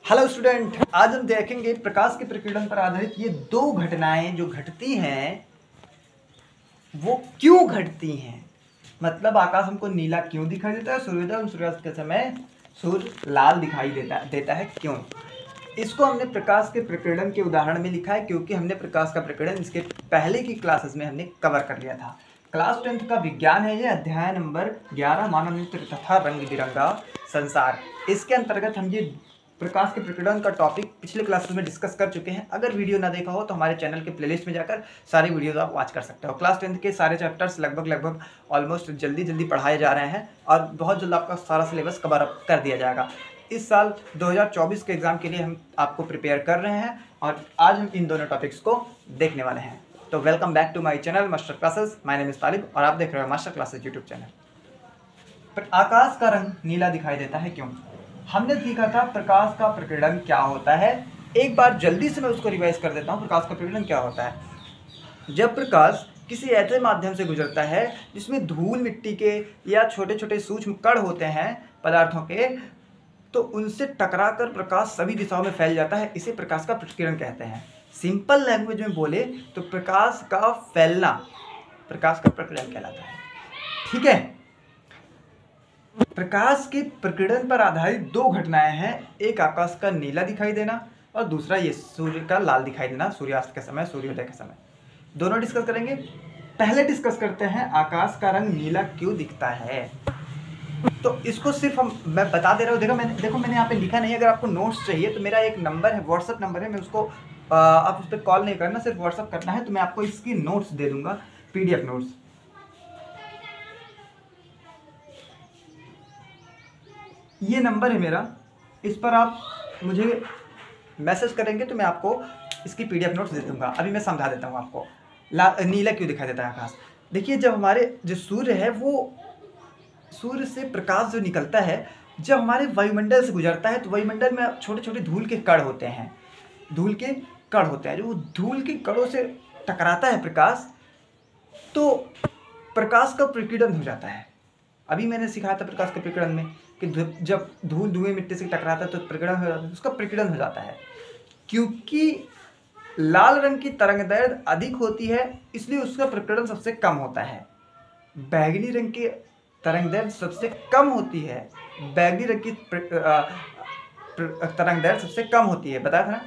Hello student, आज हम देखेंगे प्रकाश के प्रकीर्णन पर आधारित ये दो घटनाएं जो घटती हैं वो क्यों घटती हैं। मतलब आकाश हमको नीला क्यों दिखाई देता है, सूर्योदय और सूर्यास्त के समय सूर्य लाल दिखाई देता है क्यों। इसको हमने प्रकाश के प्रकीर्णन के उदाहरण में लिखा है क्योंकि हमने प्रकाश का प्रकीर्णन इसके पहले की क्लासेस में हमने कवर कर लिया था। क्लास 10th का विज्ञान है ये, अध्याय नंबर 11 मानव नेत्र तथा रंग बिरंगा संसार। इसके अंतर्गत हम ये प्रकाश के प्रकीर्णन का टॉपिक पिछले क्लासेस में डिस्कस कर चुके हैं। अगर वीडियो ना देखा हो तो हमारे चैनल के प्लेलिस्ट में जाकर सारी वीडियोस आप वॉच कर सकते हो। क्लास 10th के सारे चैप्टर्स लगभग ऑलमोस्ट जल्दी पढ़ाए जा रहे हैं और बहुत जल्द आपका सारा सिलेबस कवर अप कर दिया जाएगा। इस साल 2024 के एग्ज़ाम के लिए हम आपको प्रिपेयर कर रहे हैं और आज हम इन दोनों टॉपिक्स को देखने वाले हैं। तो welcome back to my channel master classes. My name is Talib और आप देख रहे हो मास्टर क्लासेस यूट्यूब चैनल। पर आकाश का रंग नीला दिखाई देता है क्यों। हमने सीखा था प्रकाश का प्रकीर्णन क्या होता है। एक बार जल्दी से मैं उसको रिवाइज कर देता हूँ। प्रकाश का प्रकीर्णन क्या होता है? जब प्रकाश किसी ऐसे माध्यम से गुजरता है जिसमें धूल मिट्टी के या छोटे छोटे सूक्ष्म कण होते हैं पदार्थों के, तो उनसे टकराकर प्रकाश सभी दिशाओं में फैल जाता है। इसे प्रकाश का प्रकीर्णन कहते हैं। सिंपल लैंग्वेज में बोले तो प्रकाश का फैलना प्रकाश का प्रकीर्णन कहलाता है। ठीक है। प्रकाश के प्रकीर्णन पर आधारित दो घटनाएं हैं, एक आकाश का नीला दिखाई देना और दूसरा ये सूर्य का लाल दिखाई देना सूर्यास्त के समय, सूर्योदय के समय। दोनों डिस्कस करेंगे। पहले डिस्कस करते हैं आकाश का रंग नीला क्यों दिखता है। तो इसको सिर्फ मैं बता दे रहा हूँ। देखो मैंने यहाँ पे लिखा नहीं। अगर आपको नोट्स चाहिए तो मेरा एक नंबर है, व्हाट्सअप नंबर है, मैं उसको आप उस पर कॉल नहीं करना, सिर्फ व्हाट्सअप करना है। तो मैं आपको इसकी नोट्स दे दूंगा, PDF नोट्स। ये नंबर है मेरा, इस पर आप मुझे मैसेज करेंगे तो मैं आपको इसकी PDF नोट्स दे दूंगा। अभी मैं समझा देता हूँ आपको नीला क्यों दिखाई देता है आकाश। देखिए, जब हमारे जो सूर्य है वो सूर्य से प्रकाश जो निकलता है, जब हमारे वायुमंडल से गुजरता है तो वायुमंडल में छोटे छोटे धूल के कण होते हैं। धूल के कण होते हैं, जो धूल के कणों से टकराता है प्रकाश, तो प्रकाश का प्रकीर्णन हो जाता है। अभी मैंने सिखाया था प्रकाश के प्रकीर्णन में कि जब धूल धुएं मिट्टी से टकराता है तो प्रकीर्णन हो जाता है, उसका प्रकीर्णन हो जाता है। क्योंकि लाल रंग की तरंगदैर्घ्य अधिक होती है इसलिए उसका प्रकीर्णन सबसे कम होता है। बैगनी रंग की तरंगदैर्घ्य सबसे कम होती है। बैगनी रंग की तरंगदैर्घ्य सबसे कम होती है, बताया था ना।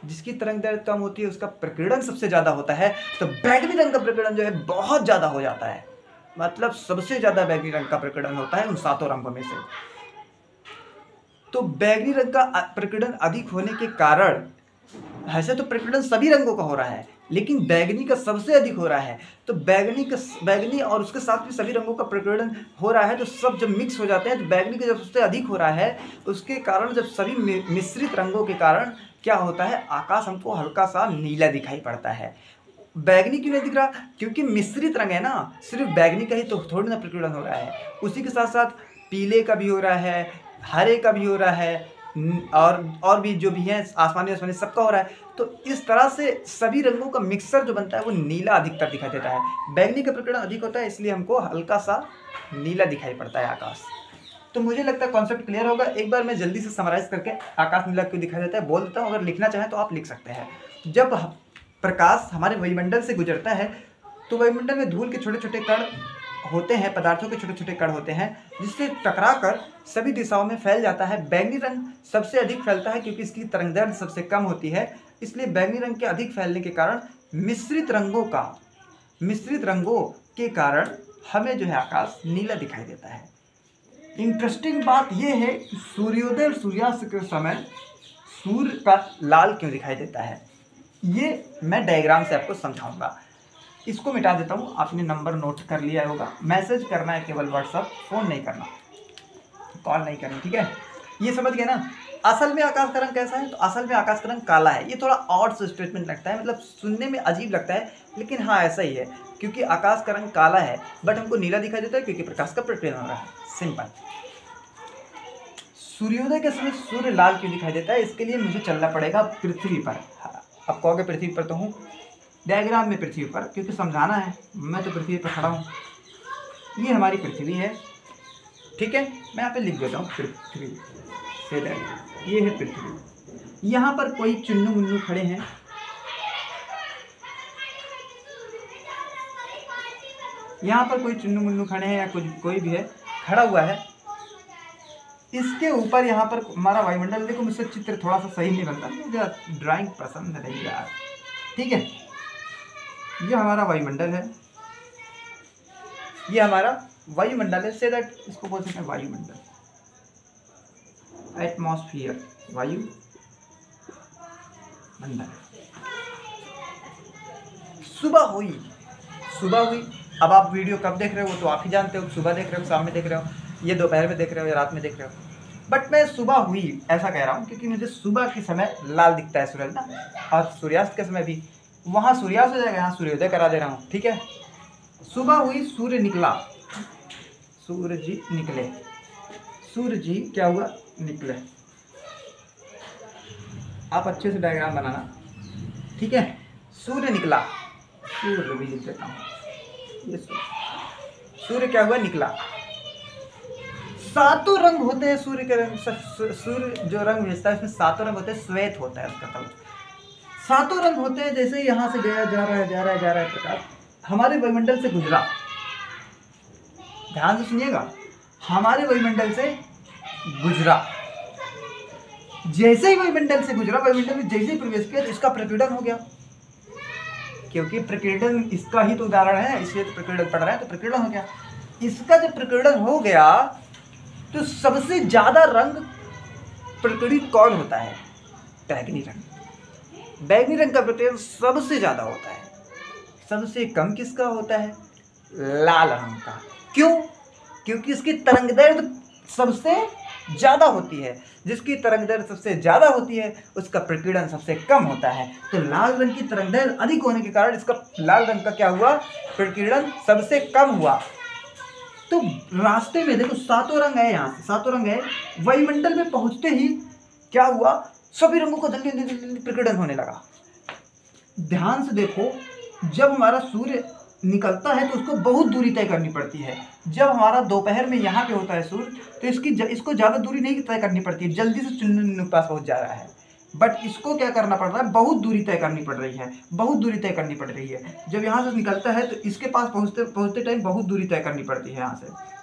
जिसकी तरंगदैर्घ्य कम होती है उसका प्रकीर्णन सबसे ज़्यादा होता है। तो बैगनी रंग का प्रकीर्णन जो है बहुत ज़्यादा हो जाता है। मतलब सबसे ज़्यादा बैगनी रंग का प्रकीर्णन होता है उन सातों रंगों में से। तो बैगनी रंग का प्रकीर्णन अधिक होने के कारण, ऐसे तो प्रकीर्णन सभी रंगों का हो रहा है लेकिन बैगनी का सबसे अधिक हो रहा है। तो बैगनी और उसके साथ भी सभी रंगों का प्रकीर्णन हो रहा है, तो सब जब मिक्स हो जाते हैं तो बैगनी का जब सबसे अधिक हो रहा है उसके कारण, जब सभी मिश्रित रंगों के कारण क्या होता है, आकाश हमको हल्का सा नीला दिखाई पड़ता है। बैगनी क्यों नहीं दिख रहा? क्योंकि मिश्रित रंग है ना, सिर्फ बैगनी का ही तो थोड़ी ना प्रकीर्णन हो रहा है, उसी के साथ साथ पीले का भी हो रहा है, हरे का भी हो रहा है और भी जो भी है आसमानी सबका हो रहा है। तो इस तरह से सभी रंगों का मिक्सर जो बनता है वो नीला अधिकतर दिखाई देता है। बैगनी का प्रकीर्णन अधिक होता है इसलिए हमको हल्का सा नीला दिखाई पड़ता है आकाश। तो मुझे लगता है कॉन्सेप्ट क्लियर होगा। एक बार मैं जल्दी से समराइज करके आकाश नीला क्यों दिखाई देता है बोल देता हूँ। अगर लिखना चाहें तो आप लिख सकते हैं। जब प्रकाश हमारे वायुमंडल से गुजरता है तो वायुमंडल में धूल के छोटे छोटे कण होते हैं, पदार्थों के छोटे छोटे कण होते हैं, जिससे टकराकर सभी दिशाओं में फैल जाता है। बैगनी रंग सबसे अधिक फैलता है क्योंकि इसकी तरंगदैर्घ्य सबसे कम होती है, इसलिए बैगनी रंग के अधिक फैलने के कारण मिश्रित रंगों के कारण हमें जो है आकाश नीला दिखाई देता है। इंटरेस्टिंग बात यह है कि सूर्योदय और सूर्यास्त के समय सूर्य का लाल क्यों दिखाई देता है, ये मैं डायग्राम से आपको समझाऊंगा। इसको मिटा देता हूँ। आपने नंबर नोट कर लिया होगा। मैसेज करना है केवल, व्हाट्सअप, फोन नहीं करना, कॉल नहीं करनी, ठीक है। ये समझ गए ना। असल में आकाश का रंग कैसा है? तो असल में आकाश का रंग काला है। ये थोड़ा ऑड स्टेटमेंट लगता है, मतलब सुनने में अजीब लगता है, लेकिन हाँ ऐसा ही है। क्योंकि आकाश का रंग काला है बट हमको नीला दिखाई देता है क्योंकि प्रकाश का प्रकीर्णन हो रहा है। सिंपल। सूर्योदय के समय सूर्य लाल क्यों दिखाई देता है? इसके लिए मुझे चलना पड़ेगा पृथ्वी पर। अब कहोगे पृथ्वी पर तो हूँ, डायग्राम में पृथ्वी पर, क्योंकि समझाना है। मैं तो पृथ्वी पर खड़ा हूँ। ये हमारी पृथ्वी है, ठीक है। मैं यहाँ पे लिख देता हूँ पृथ्वी। से दैट ये है पृथ्वी। यहाँ पर कोई चुन्नू मुन्नू खड़े हैं, यहाँ पर कोई चुन्नू मुन्नू खड़े हैं या कुछ कोई भी है खड़ा हुआ है, इसके ऊपर यहाँ पर हमारा वायुमंडल। देखो मुझसे चित्र थोड़ा सा सही नहीं बनता, मुझे ड्राइंग पसंद नहीं यार, ठीक है। ये हमारा वायुमंडल है, ये हमारा वायुमंडल है, से दैट इसको बोल सकते हैं वायुमंडल, एटमॉस्फियर, वायु मंडल। सुबह हुई, सुबह हुई। अब आप वीडियो कब देख रहे हो तो आप ही जानते हो, सुबह देख रहे हो, शाम में देख रहे हो, ये दोपहर में देख रहे हो या रात में देख रहे हो, बट मैं सुबह हुई ऐसा कह रहा हूँ क्योंकि मुझे सुबह के समय लाल दिखता है सूरज ना, और सूर्यास्त के समय भी। वहाँ सूर्यास्त हो जाएगा, यहाँ सूर्योदय करा दे रहा हूँ, ठीक है। सुबह हुई, सूर्य निकला, सूर्य जी निकले, सूर्य जी क्या हुआ, निकले। आप अच्छे से डायग्राम बनाना, ठीक है। सूर्य निकला, सूर्य भी लिख देता हूँ, ये सूर्य क्या हुआ, निकला। सातों रंग होते हैं सूर्य के रंग, सूर्य जो रंग भेजता है उसमें सातों रंग होते हैं, श्वेत होता है उसका कलर, सातों रंग होते हैं। जैसे यहाँ से गया, जा रहा है, जा रहा है, जा रहा है प्रकाश, हमारे वायुमंडल से गुजरा, ध्यान से सुनिएगा, हमारे वायुमंडल से गुजरा। जैसे ही वायुमंडल से गुजरा, वायुमंडल में जैसे ही प्रवेश किया तो इसका प्रकीर्णन हो गया, क्योंकि प्रकीर्णन इसका ही तो उदाहरण है, इसलिए तो प्रकीर्णन पढ़ रहे हैं, तो प्रकीर्णन हो गया। इसका जब प्रकीर्णन हो गया तो सबसे ज्यादा रंग प्रकीर्णित कौन होता है, बैगनी रंग। बैगनी रंग का प्रकीर्णन सबसे ज्यादा होता है, सबसे कम किसका होता है, लाल रंग का। क्यों, क्योंकि इसकी तरंगदैर्घ्य सबसे ज्यादा होती है, जिसकी तरंगदैर्घ्य सबसे ज्यादा होती है उसका प्रकीर्णन सबसे कम होता है। तो लाल रंग की तरंगदैर्घ्य अधिक होने के कारण इसका लाल रंग का क्या हुआ, प्रकीर्णन सबसे कम हुआ। तो रास्ते में देखो सातों रंग है, यहाँ से सातों रंग है, वायुमंडल में पहुंचते ही क्या हुआ, सभी रंगों को जल्दी जल्दी प्रकीर्णन होने लगा। ध्यान से देखो, जब हमारा सूर्य निकलता है तो उसको बहुत दूरी तय करनी पड़ती है। जब हमारा दोपहर में यहाँ पे होता है सूर्य, तो इसको ज़्यादा दूरी नहीं तय करनी पड़ती है, जल्दी से चुन्नू के पास पहुँच जा रहा है। बट इसको क्या करना पड़ रहा है, बहुत दूरी तय करनी पड़ रही है, बहुत दूरी तय करनी पड़ रही है। जब यहाँ से निकलता है तो इसके पास पहुँचते टाइम बहुत दूरी तय करनी पड़ती है यहाँ से,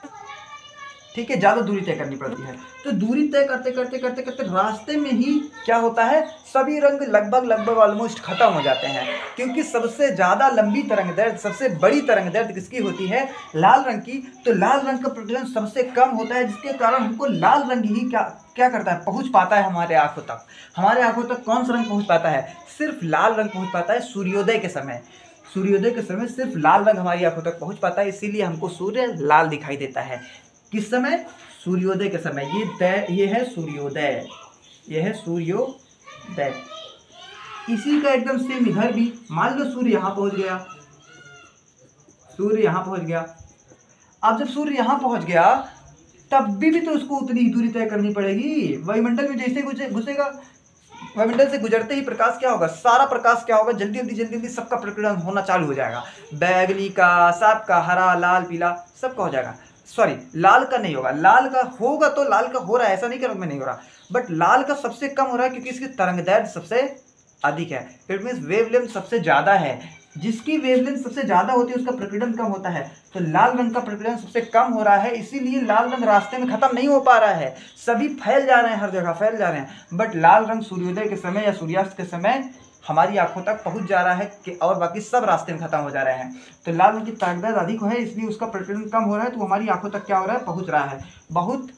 ठीक है, ज़्यादा दूरी तय करनी पड़ती है। तो दूरी तय करते करते करते करते रास्ते में ही क्या होता है, सभी रंग लगभग ऑलमोस्ट खत्म हो जाते हैं, क्योंकि सबसे ज़्यादा लंबी तरंगदैर्घ्य, सबसे बड़ी तरंगदैर्घ्य किसकी होती है, लाल रंग की। तो लाल रंग का प्रकीर्णन सबसे कम होता है, जिसके कारण हमको लाल रंग ही क्या करता है, पहुँच पाता है हमारे आँखों तक। हमारे आँखों तक कौन सा रंग पहुँच पाता है, सिर्फ लाल रंग पहुँच पाता है सूर्योदय के समय। सूर्योदय के समय सिर्फ लाल रंग हमारी आँखों तक पहुँच पाता है, इसीलिए हमको सूर्य लाल दिखाई देता है। किस समय, सूर्योदय के समय। ये है सूर्योदय, ये है सूर्योदय। इसी का एकदम सेम इधर भी, मान लो सूर्य यहाँ पहुँच गया, सूर्य यहाँ पहुँच गया। अब जब सूर्य यहाँ पहुँच गया तब भी तो उसको उतनी ही दूरी तय करनी पड़ेगी। वायुमंडल में जैसे घुसेगा, वायुमंडल से गुजरते ही प्रकाश क्या होगा, सारा प्रकाश क्या होगा, जल्दी जल्दी सबका प्रकीर्णन होना चालू हो जाएगा। बैगनी का, सबका, हरा, लाल, पीला, सबका हो जाएगा। सॉरी, लाल का नहीं होगा, लाल का होगा तो लाल का हो रहा है, ऐसा नहीं करूँ मैं नहीं हो रहा, बट लाल का सबसे कम हो रहा है क्योंकि इसकी तरंगदैर्घ्य सबसे अधिक है। इट मीन्स वेवलेंथ सबसे ज़्यादा है, जिसकी वेवलेंथ सबसे ज़्यादा होती है उसका प्रकीर्णन कम होता है। तो लाल रंग का प्रकीर्णन सबसे कम हो रहा है, इसीलिए लाल रंग रास्ते में खत्म नहीं हो पा रहा है, सभी फैल जा रहे हैं, हर जगह फैल जा रहे हैं। बट लाल रंग सूर्योदय के समय या सूर्यास्त के समय हमारी आंखों तक पहुंच जा रहा है कि और बाकी सब रास्ते में खत्म हो जा रहे हैं। तो लाल रंग की ताकत अधिक है, इसलिए उसका प्रकीर्णन कम हो रहा है, तो हमारी आंखों तक क्या हो रहा है, पहुंच रहा है, बहुत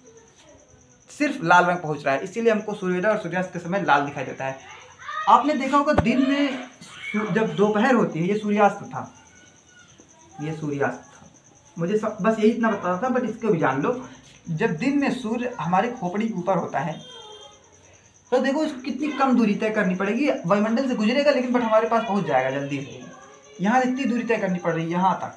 सिर्फ लाल रंग पहुंच रहा है, इसीलिए हमको सूर्योदय और सूर्यास्त के समय लाल दिखाई देता है। आपने देखा होगा दिन में जब दोपहर होती है, ये सूर्यास्त था, ये सूर्यास्त था, मुझे बस यही इतना बताना था, बट इसको भी जान लो। जब दिन में सूर्य हमारे खोपड़ी के ऊपर होता है तो देखो इसको कितनी कम दूरी तय करनी पड़ेगी, वायुमंडल से गुजरेगा लेकिन बट हमारे पास पहुंच जाएगा जल्दी से। यहाँ इतनी दूरी तय करनी पड़ रही है यहाँ तक,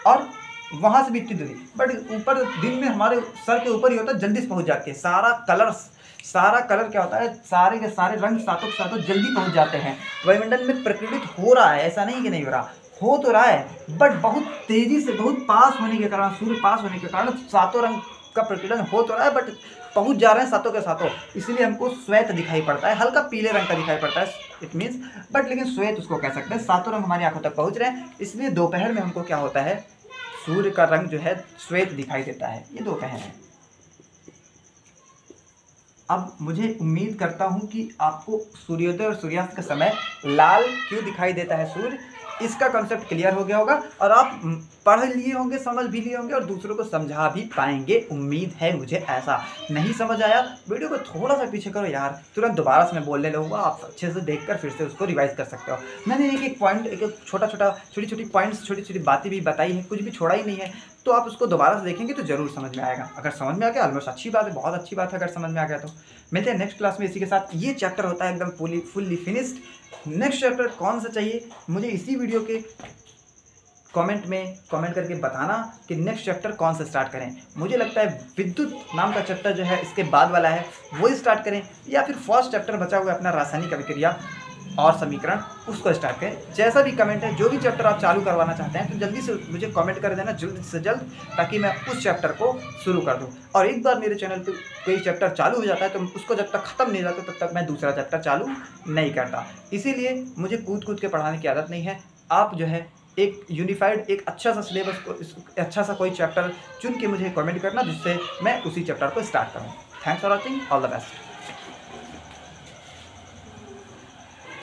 और वहाँ से भी इतनी दूरी, बट ऊपर दिन में हमारे सर के ऊपर ही होता है, जल्दी से पहुँच जाते हैं। सारा कलर क्या होता है, सारे के सारे रंग सातों के सातों जल्दी पहुँच जाते हैं। वायुमंडल में प्रकीर्णित हो रहा है, ऐसा नहीं कि नहीं हो रहा, हो तो रहा है, बट बहुत तेज़ी से, बहुत पास होने के कारण, सूर्य पास होने के कारण सातों रंग का प्रकीर्णन हो तो रहा है बट पहुंच जा रहे हैं सातों के सातों, इसलिए हमको श्वेत दिखाई पड़ता है, हल्का पीले रंग का दिखाई पड़ता है इट मीन्स, बट लेकिन श्वेत उसको कह सकते हैं। सातों रंग हमारी आंखों तक पहुंच रहे हैं, इसलिए दोपहर में हमको क्या होता है, सूर्य का रंग जो है श्वेत दिखाई देता है। ये दोपहर है। अब मुझे उम्मीद करता हूं कि आपको सूर्योदय और सूर्यास्त का समय लाल क्यों दिखाई देता है सूर्य, इसका कॉन्सेप्ट क्लियर हो गया होगा और आप पढ़ लिए होंगे, समझ भी लिए होंगे और दूसरों को समझा भी पाएंगे, उम्मीद है मुझे। ऐसा नहीं समझ आया वीडियो को थोड़ा सा पीछे करो यार, तुरंत दोबारा से मैं बोलने लगूंगा, आप अच्छे से देखकर फिर से उसको रिवाइज कर सकते हो। मैंने एक पॉइंट, एक छोटा छोटा छोटी छोटी पॉइंट्स, छोटी छोटी बातें भी बताई हैं, कुछ भी छोड़ा ही नहीं है, तो आप उसको दोबारा से देखेंगे तो जरूर समझ में आएगा। अगर समझ में आ गया ऑलमोस्ट अच्छी बात है, बहुत अच्छी बात है अगर समझ में आ गया तो। मिलते हैं नेक्स्ट क्लास में इसी के साथ। ये चैप्टर होता है एकदम फुल्ली फिनिश्ड। नेक्स्ट चैप्टर कौन सा चाहिए मुझे इसी वीडियो के कमेंट में कमेंट करके बताना कि नेक्स्ट चैप्टर कौन सा स्टार्ट करें। मुझे लगता है विद्युत नाम का चैप्टर जो है इसके बाद वाला है वो स्टार्ट करें, या फिर फर्स्ट चैप्टर बचा हुआ है अपना रासायनिक अभिक्रिया और समीकरण, उसको स्टार्ट करें। जैसा भी कमेंट है, जो भी चैप्टर आप चालू करवाना चाहते हैं तो जल्दी से मुझे कमेंट कर देना, जल्द से जल्द, ताकि मैं उस चैप्टर को शुरू कर दूं। और एक बार मेरे चैनल पे कोई चैप्टर चालू हो जाता है तो उसको जब तक ख़त्म नहीं जाता तब तक मैं दूसरा चैप्टर चालू नहीं करता। इसीलिए मुझे कूद के पढ़ाने की आदत नहीं है। आप जो है एक यूनिफाइड, एक अच्छा सा सिलेबस को, अच्छा सा कोई चैप्टर चुन के मुझे कमेंट करना, जिससे मैं उसी चैप्टर को स्टार्ट करूँ। Thanks for watching, all the best.